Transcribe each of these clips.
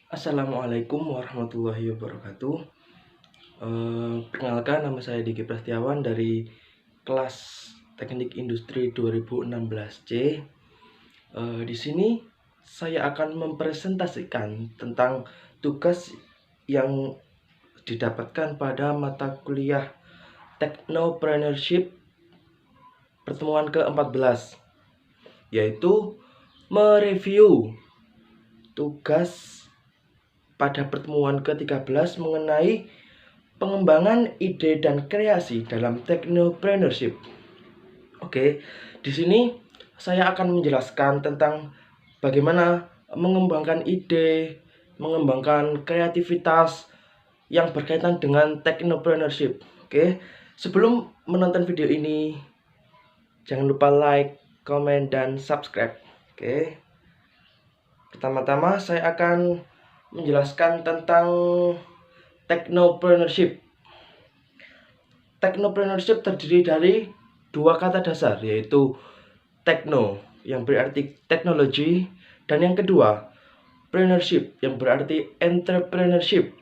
Assalamualaikum warahmatullahi wabarakatuh. Perkenalkan, nama saya Diki Prastiawan dari kelas Teknik Industri 2016C. Di sini saya akan mempresentasikan tentang tugas yang didapatkan pada mata kuliah Technopreneurship pertemuan ke-14, yaitu mereview tugas pada pertemuan ke-13 mengenai pengembangan ide dan kreasi dalam technopreneurship. Oke, di sini saya akan menjelaskan tentang bagaimana mengembangkan ide, mengembangkan kreativitas yang berkaitan dengan technopreneurship. Oke, sebelum menonton video ini, jangan lupa like, komen, dan subscribe. Oke, pertama-tama saya akan menjelaskan tentang technopreneurship. Technopreneurship terdiri dari dua kata dasar, yaitu techno yang berarti teknologi, dan yang kedua preneurship yang berarti entrepreneurship.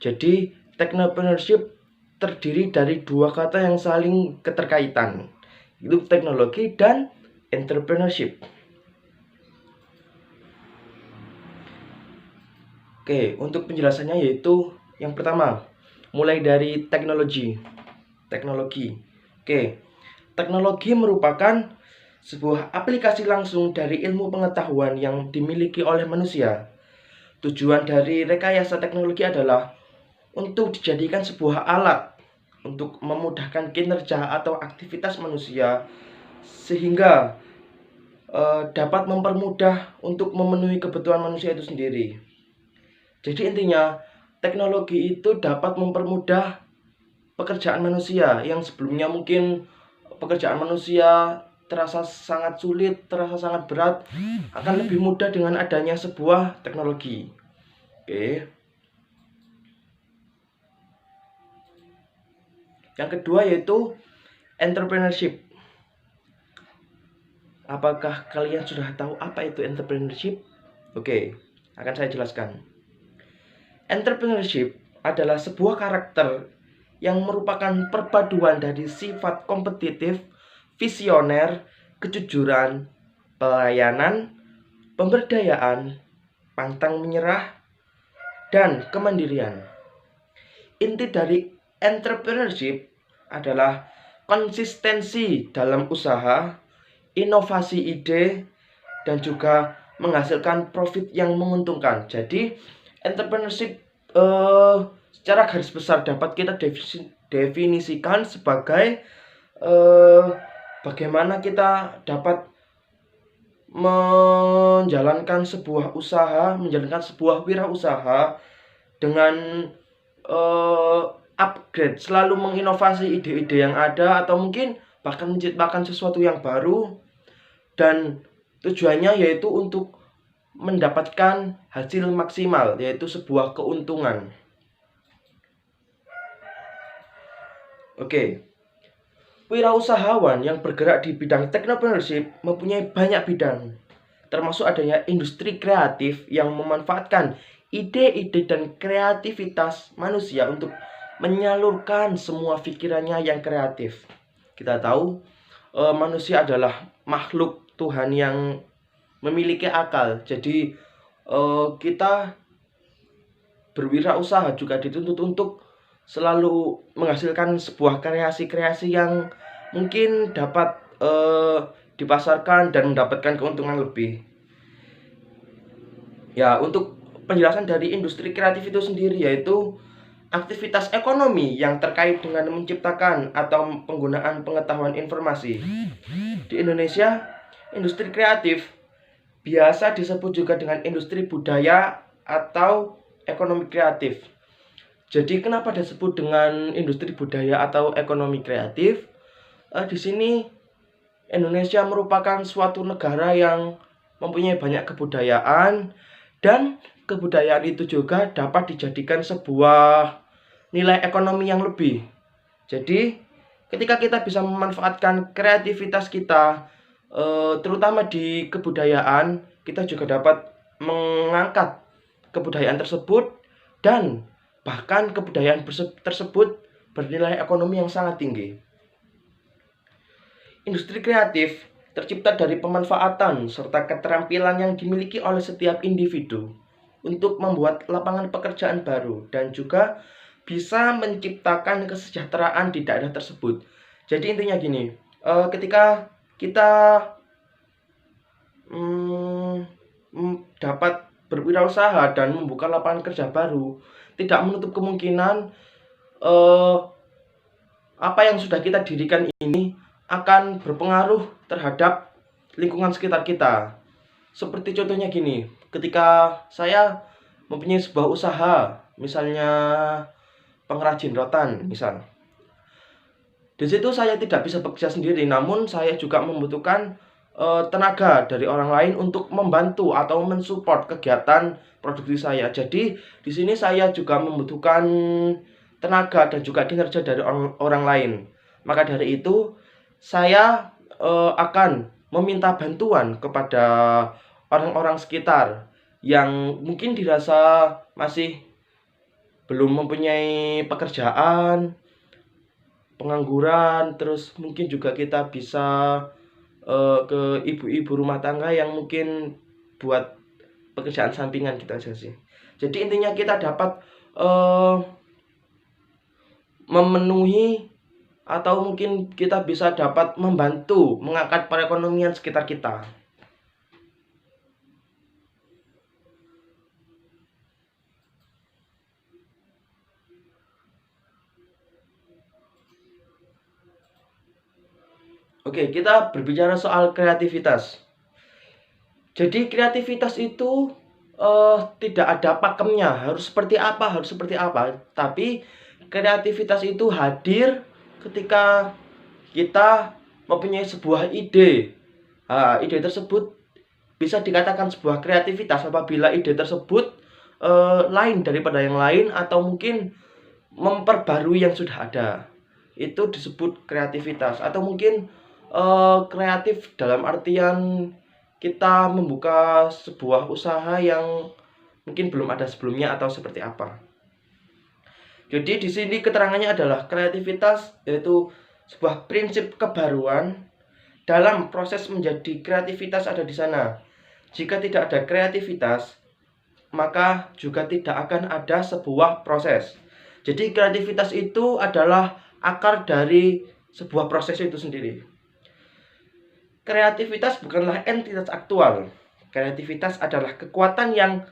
Jadi technopreneurship terdiri dari dua kata yang saling keterkaitan, yaitu teknologi dan entrepreneurship. Oke, untuk penjelasannya yaitu yang pertama, mulai dari teknologi. Oke, teknologi merupakan sebuah aplikasi langsung dari ilmu pengetahuan yang dimiliki oleh manusia. Tujuan dari rekayasa teknologi adalah untuk dijadikan sebuah alat untuk memudahkan kinerja atau aktivitas manusia, sehingga dapat mempermudah untuk memenuhi kebutuhan manusia itu sendiri. Jadi intinya, teknologi itu dapat mempermudah pekerjaan manusia yang sebelumnya mungkin pekerjaan manusia terasa sangat sulit, terasa sangat berat, akan lebih mudah dengan adanya sebuah teknologi. Oke. Yang kedua yaitu entrepreneurship. Apakah kalian sudah tahu apa itu entrepreneurship? Oke, akan saya jelaskan. Entrepreneurship adalah sebuah karakter yang merupakan perpaduan dari sifat kompetitif, visioner, kejujuran, pelayanan, pemberdayaan, pantang menyerah, dan kemandirian. Inti dari entrepreneurship adalah konsistensi dalam usaha, inovasi ide, dan juga menghasilkan profit yang menguntungkan. Jadi entrepreneurship secara garis besar dapat kita definisikan sebagai bagaimana kita dapat menjalankan sebuah usaha, menjalankan sebuah wirausaha dengan upgrade, selalu menginovasi ide-ide yang ada, atau mungkin bahkan menciptakan sesuatu yang baru, dan tujuannya yaitu untuk mendapatkan hasil maksimal, yaitu sebuah keuntungan. Oke, wirausahawan yang bergerak di bidang technopreneurship mempunyai banyak bidang, termasuk adanya industri kreatif yang memanfaatkan ide-ide dan kreativitas manusia untuk menyalurkan semua pikirannya yang kreatif. Kita tahu manusia adalah makhluk Tuhan yang memiliki akal. Jadi kita berwirausaha juga dituntut untuk selalu menghasilkan sebuah kreasi-kreasi yang mungkin dapat dipasarkan dan mendapatkan keuntungan lebih. Ya, untuk penjelasan dari industri kreatif itu sendiri yaitu aktivitas ekonomi yang terkait dengan menciptakan atau penggunaan pengetahuan informasi. Di Indonesia, industri kreatif biasa disebut juga dengan industri budaya atau ekonomi kreatif. Jadi kenapa disebut dengan industri budaya atau ekonomi kreatif? Di sini Indonesia merupakan suatu negara yang mempunyai banyak kebudayaan, dan kebudayaan itu juga dapat dijadikan sebuah nilai ekonomi yang lebih. Jadi ketika kita bisa memanfaatkan kreativitas kita, terutama di kebudayaan, kita juga dapat mengangkat kebudayaan tersebut, dan bahkan kebudayaan tersebut bernilai ekonomi yang sangat tinggi. Industri kreatif tercipta dari pemanfaatan serta keterampilan yang dimiliki oleh setiap individu untuk membuat lapangan pekerjaan baru dan juga bisa menciptakan kesejahteraan di daerah tersebut. Jadi intinya gini, ketika kita dapat berwirausaha dan membuka lapangan kerja baru, tidak menutup kemungkinan apa yang sudah kita dirikan ini akan berpengaruh terhadap lingkungan sekitar kita. Seperti contohnya gini, ketika saya mempunyai sebuah usaha, misalnya pengrajin rotan, misal. Di situ saya tidak bisa bekerja sendiri, namun saya juga membutuhkan tenaga dari orang lain untuk membantu atau mensupport kegiatan produksi saya. Jadi di sini saya juga membutuhkan tenaga dan juga kinerja dari orang lain. Maka dari itu saya akan meminta bantuan kepada orang-orang sekitar yang mungkin dirasa masih belum mempunyai pekerjaan, pengangguran, terus mungkin juga kita bisa ke ibu-ibu rumah tangga yang mungkin buat pekerjaan sampingan gitu aja sih. Jadi intinya kita dapat memenuhi atau mungkin kita bisa dapat membantu mengangkat perekonomian sekitar kita. Oke, kita berbicara soal kreativitas. Jadi kreativitas itu tidak ada pakemnya, harus seperti apa. Tapi kreativitas itu hadir ketika kita mempunyai sebuah ide. Ide tersebut bisa dikatakan sebuah kreativitas apabila ide tersebut lain daripada yang lain atau mungkin memperbarui yang sudah ada. Itu disebut kreativitas. Atau mungkin kreatif dalam artian kita membuka sebuah usaha yang mungkin belum ada sebelumnya atau seperti apa. Jadi di sini keterangannya adalah kreativitas yaitu sebuah prinsip kebaruan dalam proses menjadi kreativitas ada di sana. Jika tidak ada kreativitas, maka juga tidak akan ada sebuah proses. Jadi kreativitas itu adalah akar dari sebuah proses itu sendiri. Kreativitas bukanlah entitas aktual. Kreativitas adalah kekuatan yang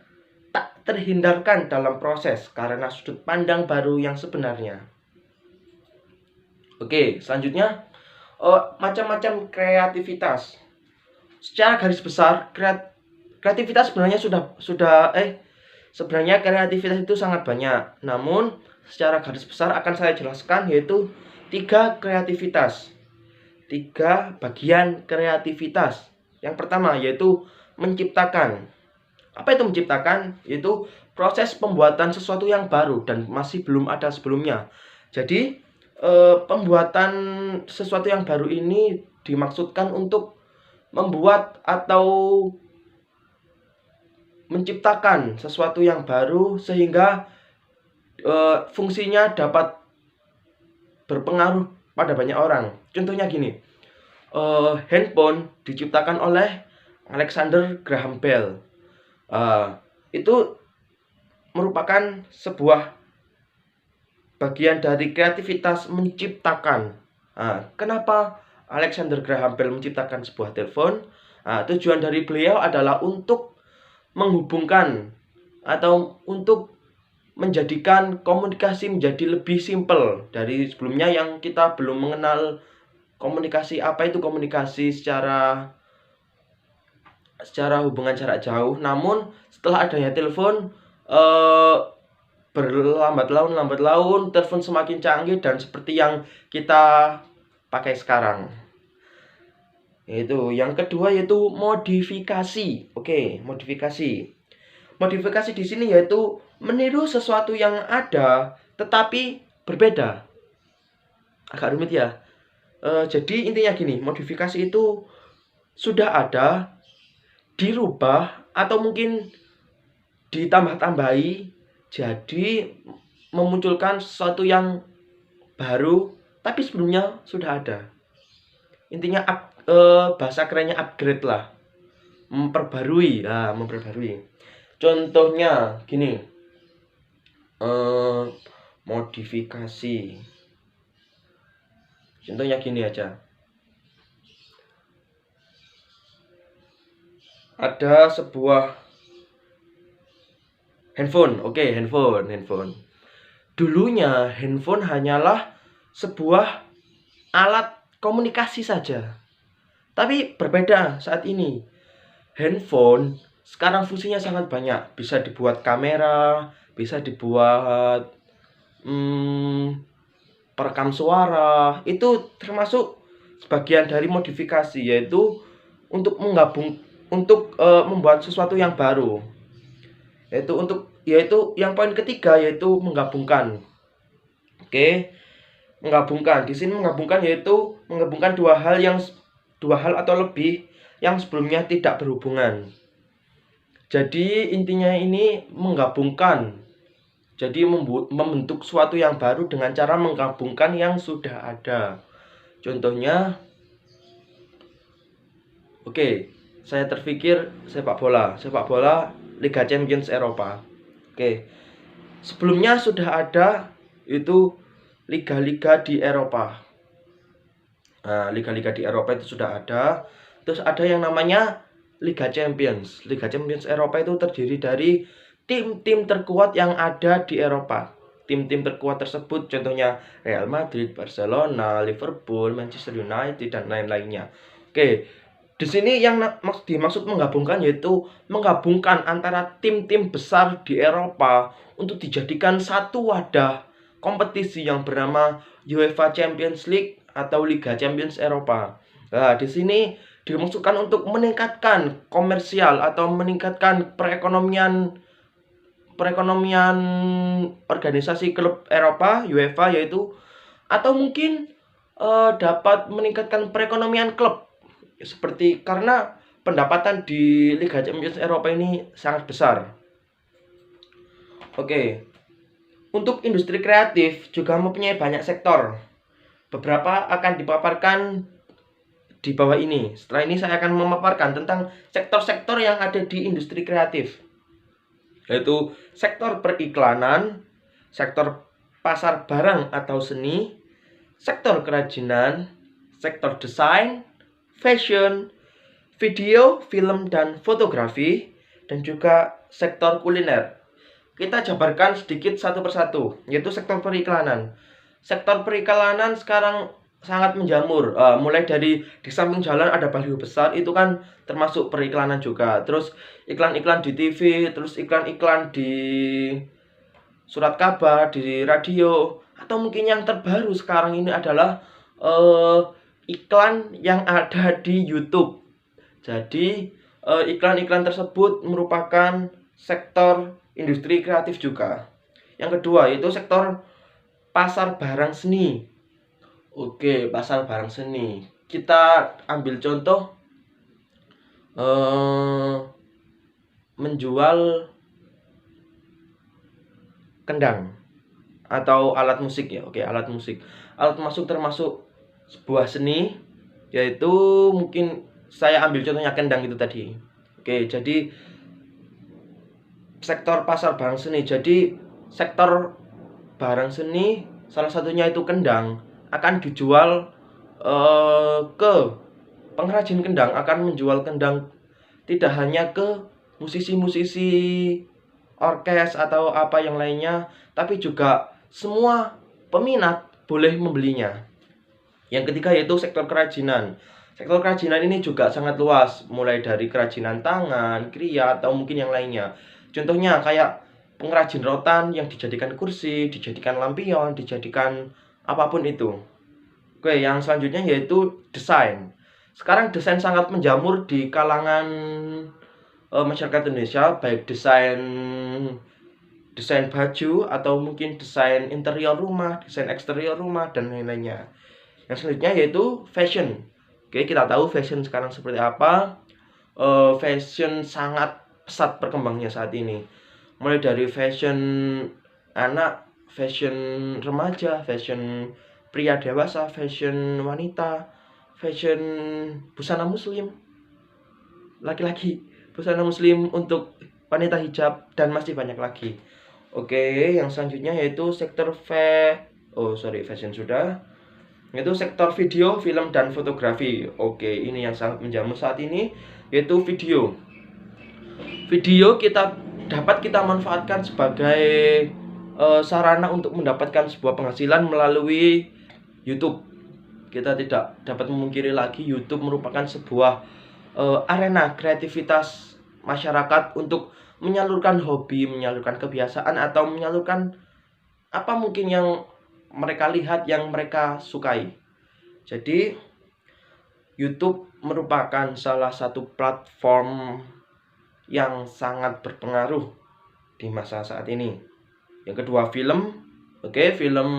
tak terhindarkan dalam proses karena sudut pandang baru yang sebenarnya. Oke, selanjutnya macam-macam kreativitas. Secara garis besar, kreativitas sebenarnya sebenarnya kreativitas itu sangat banyak. Namun secara garis besar akan saya jelaskan yaitu 3 kreativitas. 3 bagian kreativitas. Yang pertama yaitu menciptakan. Apa itu menciptakan? Yaitu proses pembuatan sesuatu yang baru dan masih belum ada sebelumnya. Jadi pembuatan sesuatu yang baru ini dimaksudkan untuk membuat atau menciptakan sesuatu yang baru sehingga fungsinya dapat berpengaruh pada banyak orang. Contohnya gini, handphone diciptakan oleh Alexander Graham Bell. Itu merupakan sebuah bagian dari kreativitas menciptakan. Kenapa Alexander Graham Bell menciptakan sebuah telepon? Tujuan dari beliau adalah untuk menghubungkan atau untuk menjadikan komunikasi menjadi lebih simpel dari sebelumnya yang kita belum mengenal komunikasi. Apa itu komunikasi secara hubungan jarak jauh. Namun setelah adanya telepon berlambat laun telepon semakin canggih dan seperti yang kita pakai sekarang. Itu yang kedua yaitu modifikasi. Oke, modifikasi. Modifikasi di sini yaitu meniru sesuatu yang ada tetapi berbeda. Agak rumit ya. Jadi intinya gini, modifikasi itu sudah ada, dirubah atau mungkin ditambah-tambahi jadi memunculkan sesuatu yang baru tapi sebelumnya sudah ada. Intinya bahasa kerennya upgrade lah, memperbarui. Contohnya gini, modifikasi. Contohnya gini aja. Ada sebuah handphone. Oke, handphone. Dulunya handphone hanyalah sebuah alat komunikasi saja. Tapi berbeda saat ini. Handphone sekarang fungsinya sangat banyak. Bisa dibuat kamera, bisa dibuat perekam suara. Itu termasuk sebagian dari modifikasi, yaitu untuk membuat sesuatu yang baru. Yaitu yang poin ketiga, yaitu menggabungkan. Oke. Menggabungkan. Di sini menggabungkan yaitu menggabungkan dua hal atau lebih yang sebelumnya tidak berhubungan. Jadi intinya ini menggabungkan. Jadi membentuk sesuatu yang baru dengan cara menggabungkan yang sudah ada. Contohnya, oke, saya terpikir sepak bola Liga Champions Eropa. Oke. Sebelumnya sudah ada itu liga-liga di Eropa. Nah, liga-liga di Eropa itu sudah ada. Terus ada yang namanya Liga Champions. Liga Champions Eropa itu terdiri dari tim-tim terkuat yang ada di Eropa. Tim-tim terkuat tersebut contohnya Real Madrid, Barcelona, Liverpool, Manchester United, dan lain-lainnya. Oke. Di sini yang dimaksud menggabungkan yaitu menggabungkan antara tim-tim besar di Eropa untuk dijadikan satu wadah kompetisi yang bernama UEFA Champions League atau Liga Champions Eropa. Nah, di sini dimaksudkan untuk meningkatkan komersial atau meningkatkan perekonomian organisasi klub Eropa UEFA, yaitu atau mungkin dapat meningkatkan perekonomian klub. Seperti karena pendapatan di Liga Champions Eropa ini sangat besar. Oke. Untuk industri kreatif juga mempunyai banyak sektor. Beberapa akan dipaparkan di bawah ini. Setelah ini saya akan memaparkan tentang sektor-sektor yang ada di industri kreatif. Yaitu sektor periklanan, sektor pasar barang atau seni, sektor kerajinan, sektor desain, fashion, video, film, dan fotografi, dan juga sektor kuliner. Kita jabarkan sedikit satu persatu, yaitu sektor periklanan. Sektor periklanan sekarang sangat menjamur. Mulai dari di samping jalan ada baliho besar, itu kan termasuk periklanan juga. Terus iklan-iklan di TV, terus iklan-iklan di surat kabar, di radio, atau mungkin yang terbaru sekarang ini adalah iklan yang ada di YouTube. Jadi iklan-iklan tersebut merupakan sektor industri kreatif juga. Yang kedua yaitu sektor pasar barang seni. Oke, pasar barang seni. Kita ambil contoh menjual kendang atau alat musik ya. Oke, alat musik. Alat musik termasuk sebuah seni, yaitu mungkin saya ambil contohnya kendang itu tadi. Oke, jadi sektor pasar barang seni. Jadi sektor barang seni salah satunya itu kendang akan dijual ke pengrajin kendang, akan menjual kendang tidak hanya ke musisi-musisi orkes atau apa yang lainnya, tapi juga semua peminat boleh membelinya. Yang ketiga yaitu sektor kerajinan. Sektor kerajinan ini juga sangat luas, mulai dari kerajinan tangan, kriya, atau mungkin yang lainnya. Contohnya kayak pengrajin rotan yang dijadikan kursi, dijadikan lampion, dijadikan apapun itu. Oke, yang selanjutnya yaitu desain. Sekarang desain sangat menjamur di kalangan masyarakat Indonesia, baik desain baju atau mungkin desain interior rumah, desain eksterior rumah, dan lain-lainnya. Yang selanjutnya yaitu fashion. Oke, kita tahu fashion sekarang seperti apa. Fashion sangat pesat perkembangannya saat ini. mulai dari fashion anak, fashion remaja, fashion pria dewasa, fashion wanita, fashion busana muslim laki-laki, busana muslim untuk wanita hijab, dan masih banyak lagi. Oke, yang selanjutnya yaitu sektor fashion sudah. Yaitu sektor video, film, dan fotografi. Oke, ini yang sangat menjamu saat ini, yaitu video. Video dapat kita manfaatkan sebagai sarana untuk mendapatkan sebuah penghasilan melalui YouTube. Kita tidak dapat memungkiri lagi YouTube merupakan sebuah arena kreativitas masyarakat untuk menyalurkan hobi, menyalurkan kebiasaan, atau menyalurkan apa mungkin yang mereka lihat, yang mereka sukai. Jadi YouTube merupakan salah satu platform yang sangat berpengaruh di masa saat ini. Yang kedua, film. Oke, film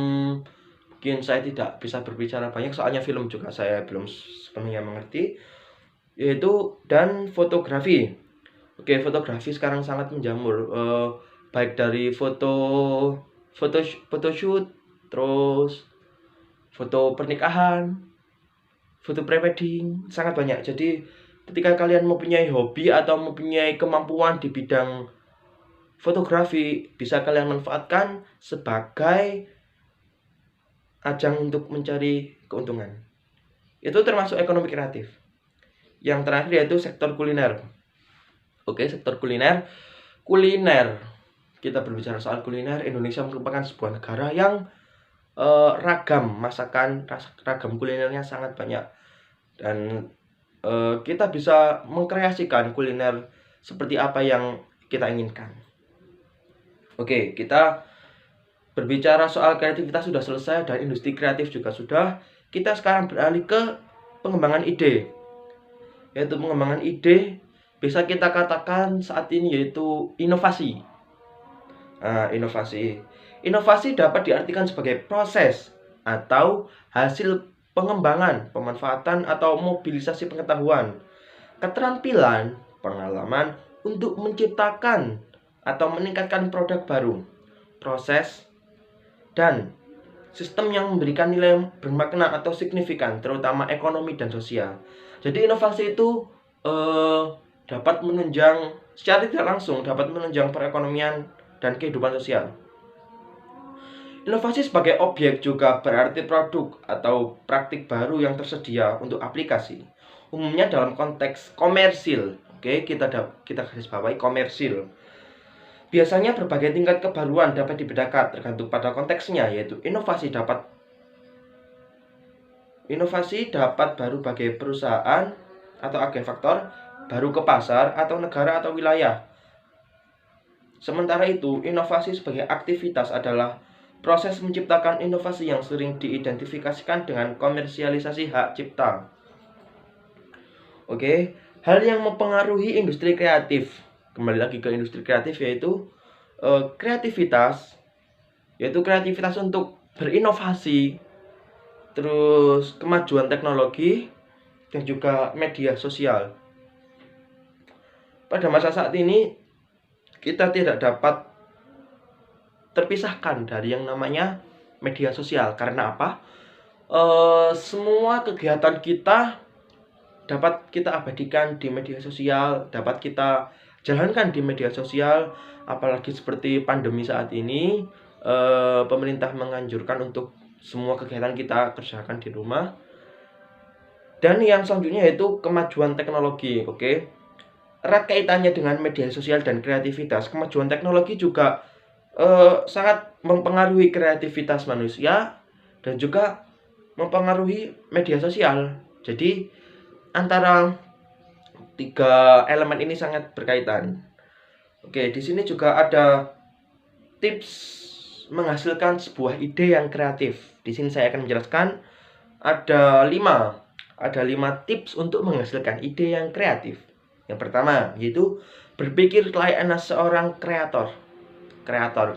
mungkin saya tidak bisa berbicara banyak soalnya film juga saya belum sepenuhnya mengerti. Yaitu dan fotografi. Oke, fotografi sekarang sangat menjamur, baik dari photoshoot, terus foto pernikahan, foto prewedding, sangat banyak. Jadi ketika kalian mempunyai hobi atau mempunyai kemampuan di bidang fotografi, bisa kalian manfaatkan sebagai ajang untuk mencari keuntungan. Itu termasuk ekonomi kreatif. Yang terakhir yaitu sektor kuliner. Oke, sektor kuliner. Kita berbicara soal kuliner, Indonesia merupakan sebuah negara yang ragam masakan, ragam kulinernya sangat banyak. Dan kita bisa mengkreasikan kuliner seperti apa yang kita inginkan. Oke, kita berbicara soal kreativitas sudah selesai dan industri kreatif juga sudah. Kita sekarang beralih ke pengembangan ide. Yaitu pengembangan ide bisa kita katakan saat ini yaitu inovasi. Inovasi dapat diartikan sebagai proses atau hasil pengembangan, pemanfaatan, atau mobilisasi pengetahuan, keterampilan, pengalaman untuk menciptakan atau meningkatkan produk baru, proses, dan sistem yang memberikan nilai bermakna atau signifikan, terutama ekonomi dan sosial. Jadi inovasi itu dapat menunjang secara tidak langsung, dapat menunjang perekonomian dan kehidupan sosial. Inovasi sebagai objek juga berarti produk atau praktik baru yang tersedia untuk aplikasi, umumnya dalam konteks komersil. Oke, kita garis bawahi komersil. Biasanya berbagai tingkat kebaruan dapat dibedakan tergantung pada konteksnya, yaitu inovasi dapat baru bagi perusahaan atau agen faktor, baru ke pasar atau negara atau wilayah. Sementara itu, inovasi sebagai aktivitas adalah proses menciptakan inovasi yang sering diidentifikasikan dengan komersialisasi hak cipta. Oke, hal yang mempengaruhi industri kreatif. Kembali lagi ke industri kreatif yaitu kreativitas untuk berinovasi, terus kemajuan teknologi, dan juga media sosial. Pada masa saat ini kita tidak dapat terpisahkan dari yang namanya media sosial. Karena apa? Semua kegiatan kita dapat kita abadikan di media sosial, dapat kita jalankan di media sosial. Apalagi seperti pandemi saat ini, pemerintah menganjurkan untuk semua kegiatan kita kerjakan di rumah. Dan yang selanjutnya yaitu kemajuan teknologi. Oke, erat kaitannya dengan media sosial dan kreativitas. Kemajuan teknologi juga sangat mempengaruhi kreativitas manusia dan juga mempengaruhi media sosial. Jadi antara tiga elemen ini sangat berkaitan. Oke, di sini juga ada tips menghasilkan sebuah ide yang kreatif. Di sini saya akan menjelaskan ada 5 tips untuk menghasilkan ide yang kreatif. Yang pertama yaitu berpikir layaknya seorang kreator.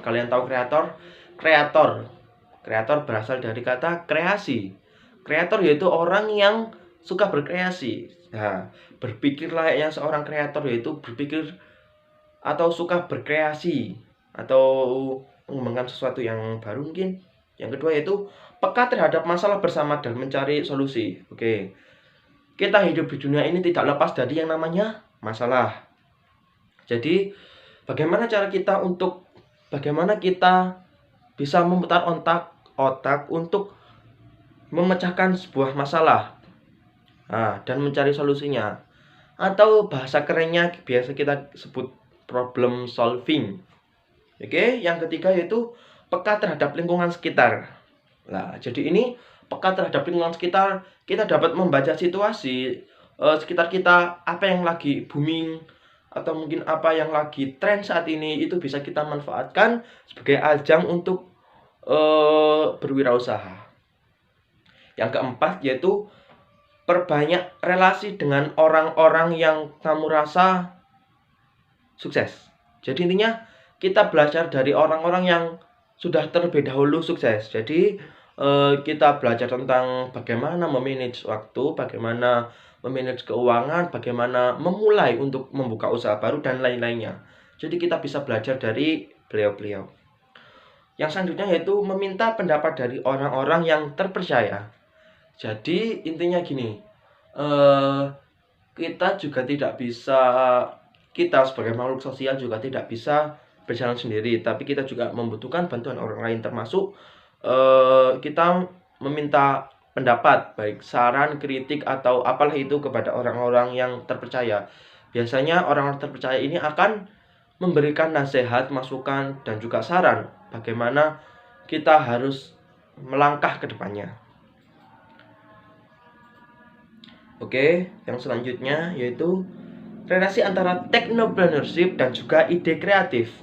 Kalian tahu kreator? Kreator berasal dari kata kreasi. Kreator yaitu orang yang suka berkreasi. Nah, berpikir layaknya seorang kreator yaitu berpikir atau suka berkreasi atau mengembangkan sesuatu yang baru mungkin. Yang kedua yaitu peka terhadap masalah bersama dan mencari solusi. Oke. Kita hidup di dunia ini tidak lepas dari yang namanya masalah. Jadi, bagaimana kita bisa memutar otak untuk memecahkan sebuah masalah dan mencari solusinya, atau bahasa kerennya biasa kita sebut problem solving. Oke, yang ketiga yaitu peka terhadap lingkungan sekitar. Nah, jadi ini peka terhadap lingkungan sekitar, kita dapat membaca situasi sekitar kita, apa yang lagi booming atau mungkin apa yang lagi tren saat ini, itu bisa kita manfaatkan sebagai ajang untuk berwirausaha. Yang keempat yaitu perbanyak relasi dengan orang-orang yang kamu rasa sukses. Jadi intinya kita belajar dari orang-orang yang sudah terlebih dahulu sukses. Jadi kita belajar tentang bagaimana memanage waktu, bagaimana memanage keuangan, bagaimana memulai untuk membuka usaha baru dan lain-lainnya. Jadi kita bisa belajar dari beliau-beliau. Yang selanjutnya yaitu meminta pendapat dari orang-orang yang terpercaya. Jadi intinya gini, kita sebagai makhluk sosial juga tidak bisa berjalan sendiri, tapi kita juga membutuhkan bantuan orang lain, termasuk kita meminta pendapat, baik saran, kritik, atau apalah itu kepada orang-orang yang terpercaya. Biasanya orang-orang terpercaya ini akan memberikan nasihat, masukan, dan juga saran bagaimana kita harus melangkah ke depannya. Oke, yang selanjutnya yaitu relasi antara technopreneurship dan juga ide kreatif.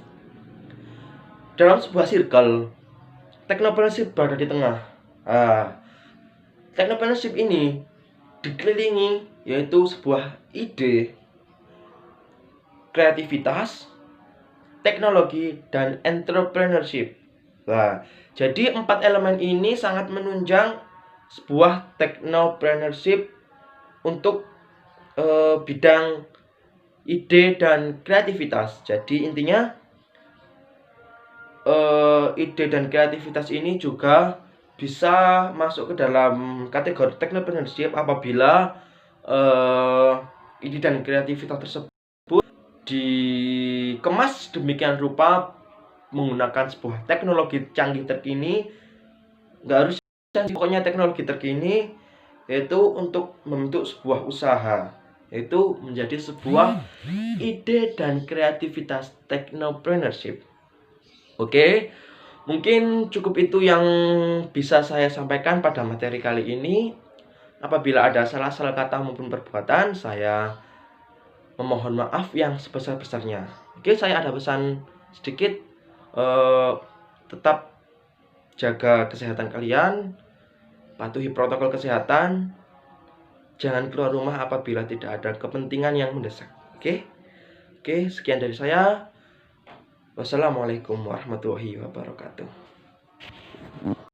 Dalam sebuah circle, technopreneurship berada di tengah. Technopreneurship ini dikelilingi yaitu sebuah ide, kreativitas, teknologi, dan entrepreneurship. Nah, jadi 4 elemen ini sangat menunjang sebuah technopreneurship untuk bidang ide dan kreativitas. Jadi intinya ide dan kreativitas ini juga bisa masuk ke dalam kategori technopreneurship apabila ide dan kreativitas tersebut dikemas demikian rupa menggunakan sebuah teknologi canggih terkini. Nggak harus pokoknya teknologi terkini, yaitu untuk membentuk sebuah usaha, yaitu menjadi sebuah ide dan kreativitas technopreneurship. Oke, mungkin cukup itu yang bisa saya sampaikan pada materi kali ini. Apabila ada salah-salah kata maupun perbuatan, saya memohon maaf yang sebesar-besarnya. Oke, saya ada pesan sedikit, tetap jaga kesehatan kalian, patuhi protokol kesehatan, jangan keluar rumah apabila tidak ada kepentingan yang mendesak. Oke, sekian dari saya. Wassalamualaikum warahmatullahi wabarakatuh.